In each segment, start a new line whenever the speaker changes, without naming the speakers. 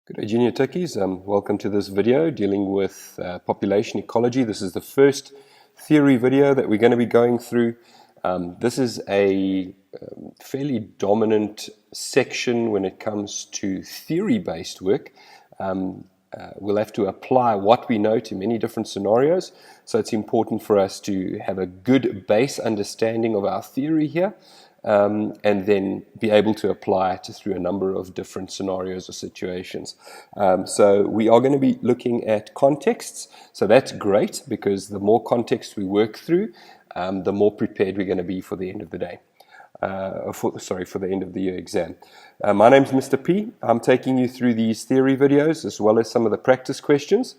Good day, Junior Techies. Welcome to this video dealing with population ecology. This is the first theory video that we're going to be going through. This is a fairly dominant section when it comes to theory-based work. We'll have to apply what we know to many different scenarios, so it's important for us to have a good base understanding of our theory here. And then be able to apply it through a number of different scenarios or situations. So we are going to be looking at contexts. So that's great because the more context we work through, the more prepared we're going to be for the end of the day. For the end of the year exam. My name's Mr. P. I'm taking you through these theory videos as well as some of the practice questions.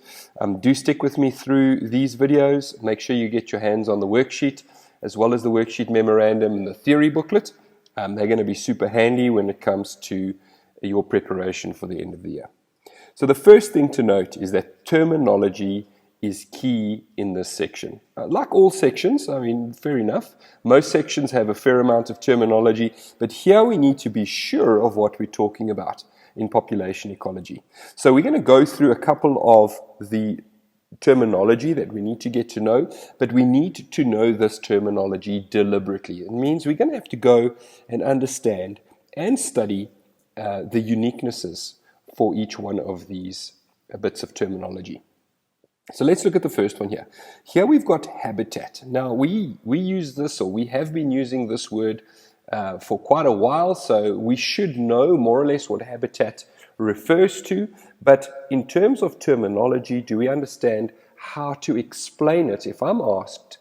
Do stick with me through these videos. Make sure you get your hands on the worksheet, as well as the worksheet memorandum and the theory booklet. They're going to be super handy when it comes to your preparation for the end of the year. So the first thing to note is that terminology is key in this section. Like all sections, I mean, fair enough. Most sections have a fair amount of terminology, but here we need to be sure of what we're talking about in population ecology. So we're going to go through a couple of the terminology that we need to get to know, but we need to know this terminology deliberately. It means we're going to have to go and understand and study the uniquenesses for each one of these bits of terminology. So let's look at the first one here. Here we've got habitat. Now we use this, or we have been using this word for quite a while, so we should know more or less what habitat refers to, but in terms of terminology, do we understand how to explain it? If I'm asked,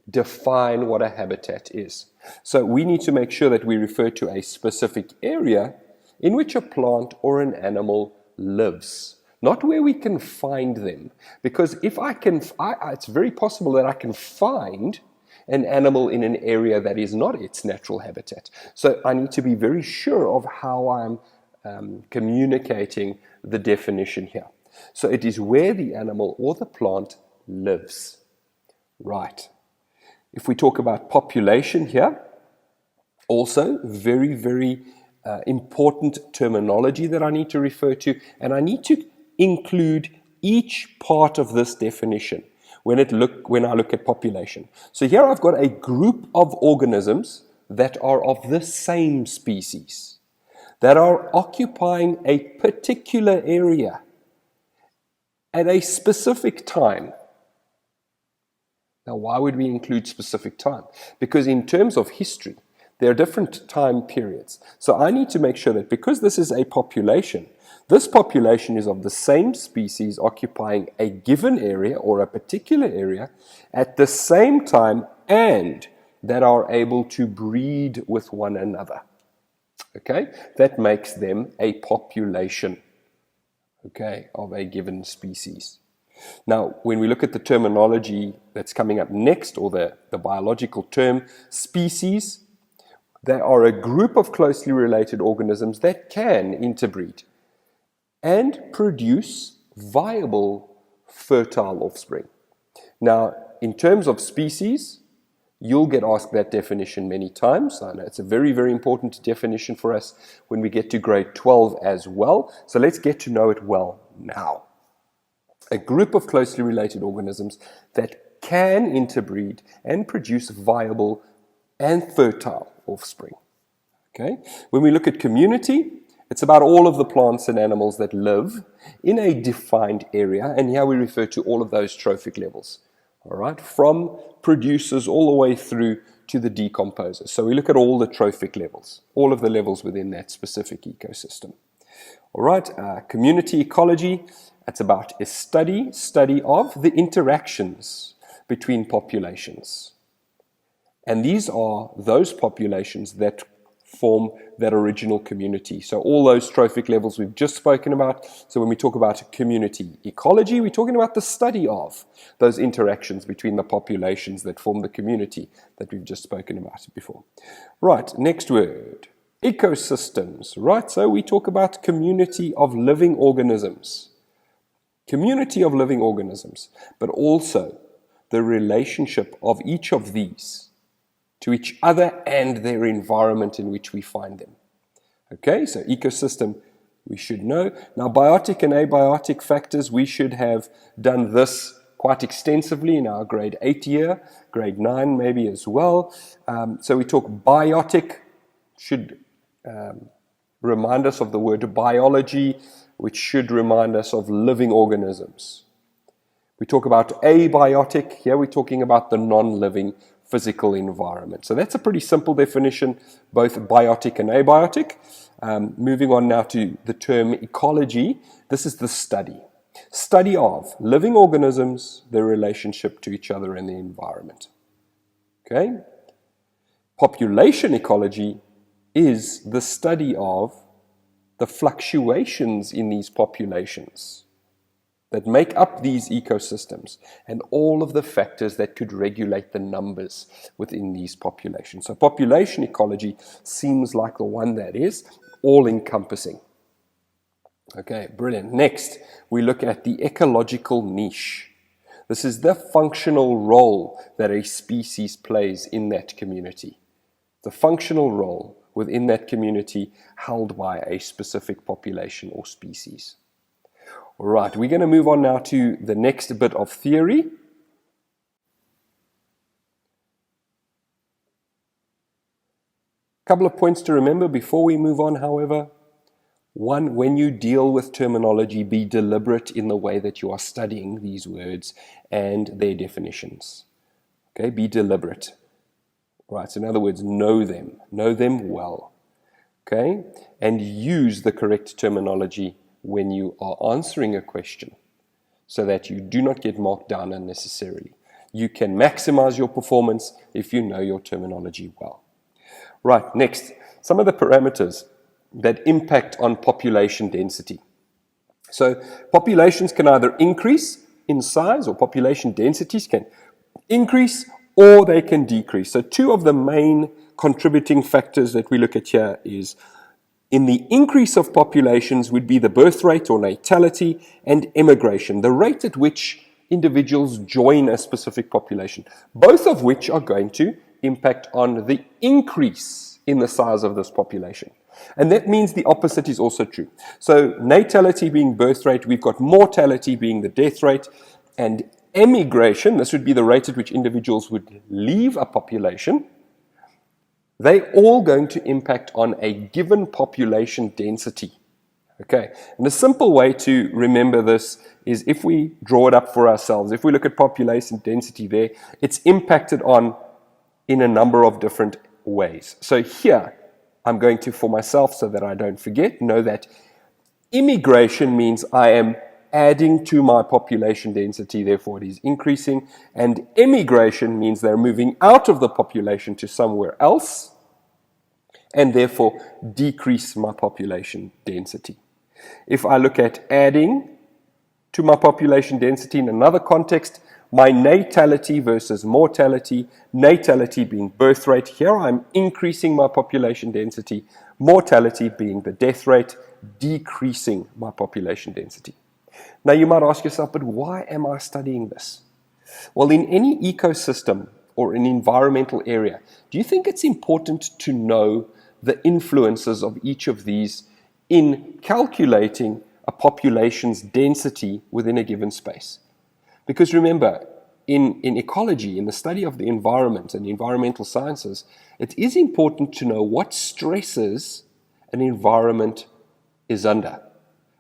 define what a habitat is. So we need to make sure that we refer to a specific area in which a plant or an animal lives, not where we can find them. Because if it's very possible that I can find an animal in an area that is not its natural habitat. So I need to be very sure of how I'm communicating the definition here. So it is where the animal or the plant lives. Right. If we talk about population here, also very, very important terminology that I need to refer to, and I need to include each part of this definition when I look at population. So here I've got a group of organisms that are of the same species, that are occupying a particular area at a specific time. Now, why would we include specific time? Because in terms of history, there are different time periods. So I need to make sure that because this is a population, this population is of the same species occupying a given area or a particular area at the same time, and that are able to breed with one another. Okay, that makes them a population, okay, of a given species. Now, when we look at the terminology that's coming up next, or the biological term, species, they are a group of closely related organisms that can interbreed and produce viable, fertile offspring. Now, in terms of species, you'll get asked that definition many times. I know it's a very, very important definition for us when we get to grade 12 as well. So let's get to know it well now. A group of closely related organisms that can interbreed and produce viable and fertile offspring. Okay? When we look at community, it's about all of the plants and animals that live in a defined area, and here we refer to all of those trophic levels. All right, from producers all the way through to the decomposers. So we look at all the trophic levels, all of the levels within that specific ecosystem. All right, community ecology, it's about a study of the interactions between populations. And these are those populations that form that original community. So all those trophic levels we've just spoken about. So when we talk about community ecology, we're talking about the study of those interactions between the populations that form the community that we've just spoken about before. Right, next word, ecosystems. Right, so we talk about community of living organisms. Community of living organisms, but also the relationship of each of these to each other and their environment in which we find them. Okay, so ecosystem we should know. Now, biotic and abiotic factors, we should have done this quite extensively in our grade 8 year, grade 9 maybe as well. So we talk biotic, should remind us of the word biology, which should remind us of living organisms. We talk about abiotic, here we're talking about the non-living physical environment. So that's a pretty simple definition, both biotic and abiotic. Moving on now to the term ecology, this is the study of living organisms, their relationship to each other and the environment. Okay? Population ecology is the study of the fluctuations in these populations that make up these ecosystems and all of the factors that could regulate the numbers within these populations. So population ecology seems like the one that is all-encompassing. Okay, brilliant. Next, we look at the ecological niche. This is the functional role that a species plays in that community. The functional role within that community held by a specific population or species. All right, we're going to move on now to the next bit of theory. A couple of points to remember before we move on, however. One, when you deal with terminology, be deliberate in the way that you are studying these words and their definitions. Okay, be deliberate. Right, so in other words, know them well. Okay, and use the correct terminology when you are answering a question so that you do not get marked down unnecessarily. You can maximize your performance if you know your terminology well. Right, next, some of the parameters that impact on population density. So populations can either increase in size, or population densities can increase or they can decrease. So two of the main contributing factors that we look at here is in the increase of populations would be the birth rate or natality and emigration, the rate at which individuals join a specific population, both of which are going to impact on the increase in the size of this population. And that means the opposite is also true. So natality being birth rate, we've got mortality being the death rate, and emigration, this would be the rate at which individuals would leave a population. They're all going to impact on a given population density. Okay, and a simple way to remember this is if we draw it up for ourselves, if we look at population density there, it's impacted on in a number of different ways. So here, I'm going to, for myself, so that I don't forget, know that immigration means I am adding to my population density, therefore it is increasing, and emigration means they're moving out of the population to somewhere else, and therefore decrease my population density. If I look at adding to my population density in another context, my natality versus mortality, natality being birth rate, here I'm increasing my population density, mortality being the death rate, decreasing my population density. Now you might ask yourself, but why am I studying this? Well, in any ecosystem or an environmental area, do you think it's important to know the influences of each of these in calculating a population's density within a given space? Because remember, in ecology, in the study of the environment and environmental sciences, it is important to know what stresses an environment is under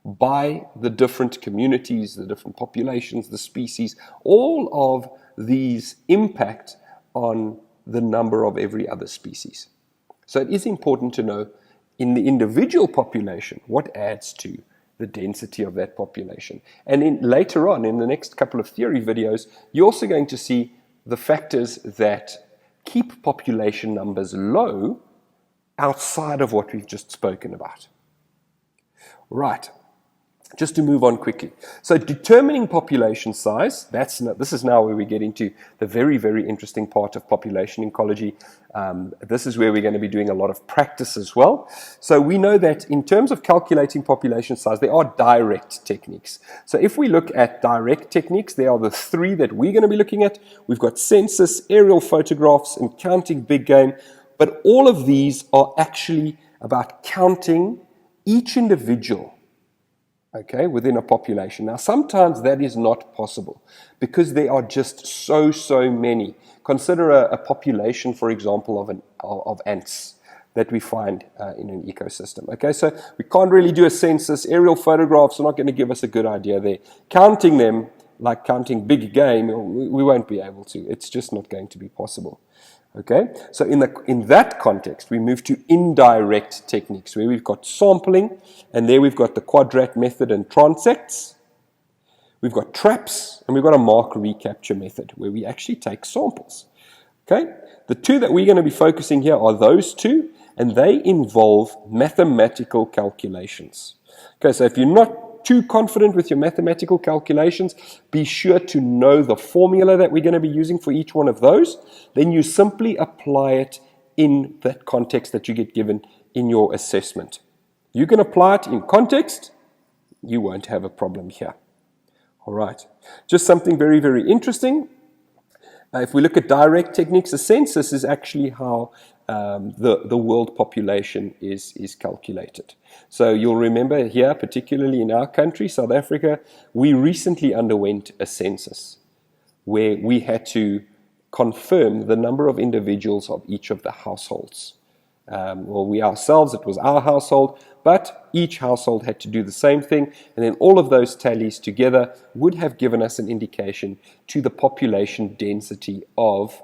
by the different communities, the different populations, the species. All of these impact on the number of every other species. So it is important to know in the individual population what adds to the density of that population. And later on, in the next couple of theory videos, you're also going to see the factors that keep population numbers low outside of what we've just spoken about. Right. Just to move on quickly. So determining population size, this is now where we get into the very, very interesting part of population ecology. This is where we're going to be doing a lot of practice as well. So we know that in terms of calculating population size, there are direct techniques. So if we look at direct techniques, there are the three that we're going to be looking at. We've got census, aerial photographs, and counting big game. But all of these are actually about counting each individual okay, within a population. Now, sometimes that is not possible because there are just so many. Consider a population, for example, of ants that we find in an ecosystem. Okay, so we can't really do a census. Aerial photographs are not going to give us a good idea there. Counting them, like counting big game, we won't be able to. It's just not going to be possible. Okay, so in that context, we move to indirect techniques where we've got sampling, and there we've got the quadrat method and transects. We've got traps, and we've got a mark recapture method where we actually take samples. Okay, the two that we're going to be focusing here are those two, and they involve mathematical calculations. Okay, so if you're not too confident with your mathematical calculations, be sure to know the formula that we're going to be using for each one of those. Then you simply apply it in that context that you get given in your assessment. You can apply it in context, you won't have a problem here. All right, just something very interesting. If we look at direct techniques, a census is actually how the world population is calculated. So you'll remember here, particularly in our country, South Africa, we recently underwent a census where we had to confirm the number of individuals of each of the households. Well, we ourselves, it was our household, but each household had to do the same thing, and then all of those tallies together would have given us an indication to the population density of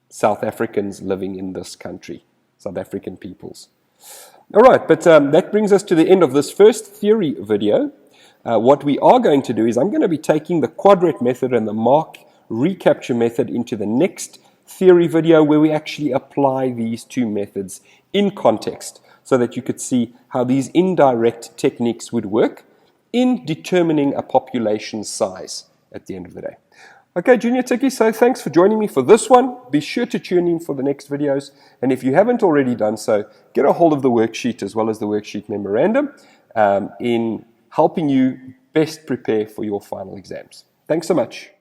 South Africans living in this country, South African peoples. All right, but that brings us to the end of this first theory video. What we are going to do is I'm going to be taking the quadrat method and the mark recapture method into the next theory video where we actually apply these two methods in context so that you could see how these indirect techniques would work in determining a population size at the end of the day. Okay, Junior Tiki, so thanks for joining me for this one. Be sure to tune in for the next videos. And if you haven't already done so, get a hold of the worksheet as well as the worksheet memorandum in helping you best prepare for your final exams. Thanks so much.